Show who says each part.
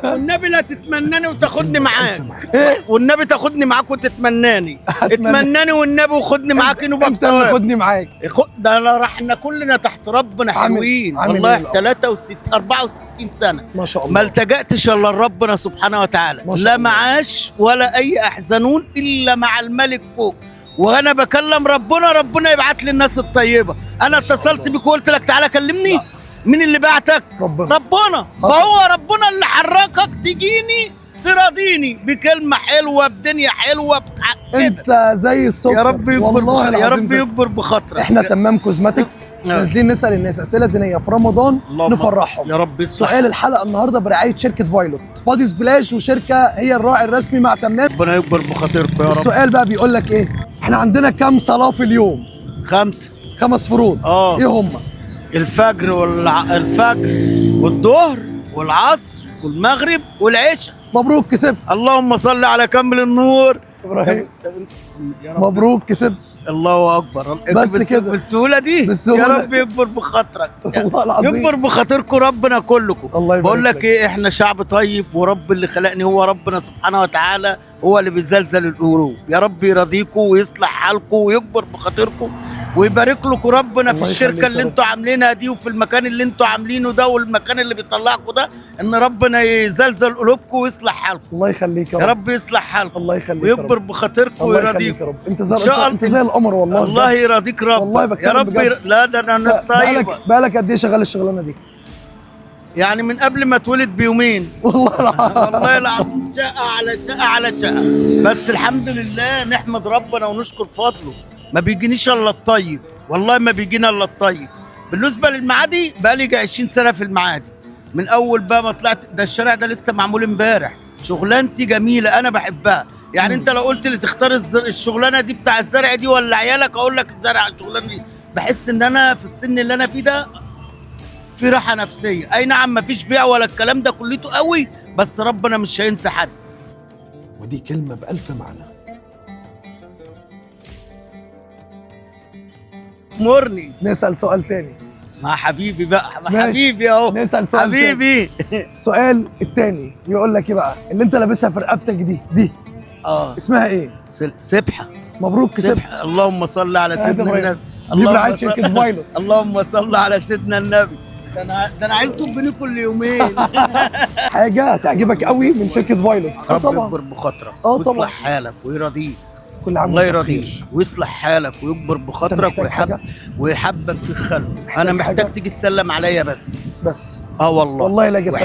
Speaker 1: والنبي لا تتمناني وتاخدني معاك، والنبي تاخدني معاك وتتمناني، اتمناني والنبي وخدني معاك نبقى
Speaker 2: انت اللي خدني معاك.
Speaker 1: ده انا احنا كلنا تحت ربنا حلوين والله. 64 سنه
Speaker 2: ما شاء الله،
Speaker 1: ما التجأتش الا لربنا سبحانه وتعالى، لا معاش ولا اي احزنون الا مع الملك فوق. وانا بكلم ربنا، ربنا يبعت لي الناس الطيبه. انا اتصلت بيك وقلت لك تعالى كلمني. لا. مين اللي بعتك؟ ربنا. فهو ربنا اللي حركك تجيني تراضيني بكلمه حلوه بدنيا حلوه كده.
Speaker 2: انت زي السكر.
Speaker 1: يا رب يكبر
Speaker 2: والله
Speaker 1: يا رب يكبر بخاطرك.
Speaker 2: احنا تمام كوزماتكس نازلين نسال الناس اسئله دينيه في رمضان نفرحهم
Speaker 1: يا رب.
Speaker 2: سؤال الحلقه النهارده برعايه شركه فايلوت بادي سبلاش، وشركه هي الراعي الرسمي مع تمام.
Speaker 1: ربنا يكبر بخاطركم يا رب.
Speaker 2: السؤال بقى بيقول لك ايه؟ احنا عندنا كام صلاه في اليوم؟
Speaker 1: 5.
Speaker 2: 5 فروض. ايه هم؟
Speaker 1: الفجر الفجر والظهر والعصر والمغرب والعشاء.
Speaker 2: مبروك كسبت.
Speaker 1: اللهم صل على كامل النور.
Speaker 2: ابراهيم مبروك كسبت.
Speaker 1: الله اكبر.
Speaker 2: بس كده
Speaker 1: بالسهوله دي.
Speaker 2: بالسهولة.
Speaker 1: يا رب يكبر بخاطرك.
Speaker 2: والله العظيم
Speaker 1: يكبر بخاطركم ربنا كلكم.
Speaker 2: الله يبارك.
Speaker 1: بقول لك ايه، احنا شعب طيب، ورب اللي خلقني هو ربنا سبحانه وتعالى، هو اللي بيزلزل القلوب. يا رب يرضيكم ويصلح حالكم ويكبر بخاطركم ويبارك لكم ربنا في الشركه اللي انتوا عاملينها دي، وفي المكان اللي انتوا عاملينه ده، والمكان اللي بيطلعكم ده، ان ربنا يزلزل قلوبكم ويصلح حالكم.
Speaker 2: الله يخليك
Speaker 1: يا رب يصلح حالكم.
Speaker 2: الله يخليك
Speaker 1: ويكبر بخاطركم ويرضيكم.
Speaker 2: انت زي القمر والله.
Speaker 1: الله يرضيك رب.
Speaker 2: والله
Speaker 1: يا رب لا ده انا ناس طيبه.
Speaker 2: بقالك قد ايه شغال الشغلانه دي؟
Speaker 1: يعني من قبل ما اتولد بيومين. والله العظيم. شقه على شقه على شقه. بس الحمد لله نحمد ربنا ونشكر فضله. ما بيجينيش الا الطيب، والله ما بيجينا الا الطيب. بالنسبه للمعادي بقى لي 20 سنه في المعادي، من اول بقى ما طلعت. ده الشارع ده لسه معمول امبارح. شغلانتي جميله انا بحبها. يعني انت لو قلت لي تختار الشغلانه دي بتاع الزرع دي ولا عيالك، اقول لك الزرع. الشغلانه دي بحس ان انا في السن اللي انا فيه ده في راحه نفسيه. اي نعم مفيش بيع ولا الكلام ده كليته قوي، بس ربنا مش هينسى حد.
Speaker 2: ودي كلمه بألف معنى.
Speaker 1: مرني
Speaker 2: نسأل سؤال تاني
Speaker 1: مع حبيبي بقى. مع حبيبي اهو.
Speaker 2: نسأل سؤال
Speaker 1: حبيبي.
Speaker 2: السؤال التاني يقول لك ايه بقى؟ اللي انت لابسها في رقبتك دي اسمها ايه؟
Speaker 1: سبحه.
Speaker 2: مبروك كسبت.
Speaker 1: اللهم صل على سيدنا النبي.
Speaker 2: دي برعاية شركة فايلوت.
Speaker 1: اللهم صل على سيدنا النبي. ده انا عايز تجيني كل يومين.
Speaker 2: حاجه هتعجبك قوي من شركه فايلوت.
Speaker 1: طبعا يكبر بخاطرك ويصلح حالك ويرضيك.
Speaker 2: كل عام
Speaker 1: الله يرضيك ويصلح حالك ويكبر بخاطرك ويحبب في خلقه. انا محتاج تيجي تسلم عليا بس. والله
Speaker 2: والله لا جسد.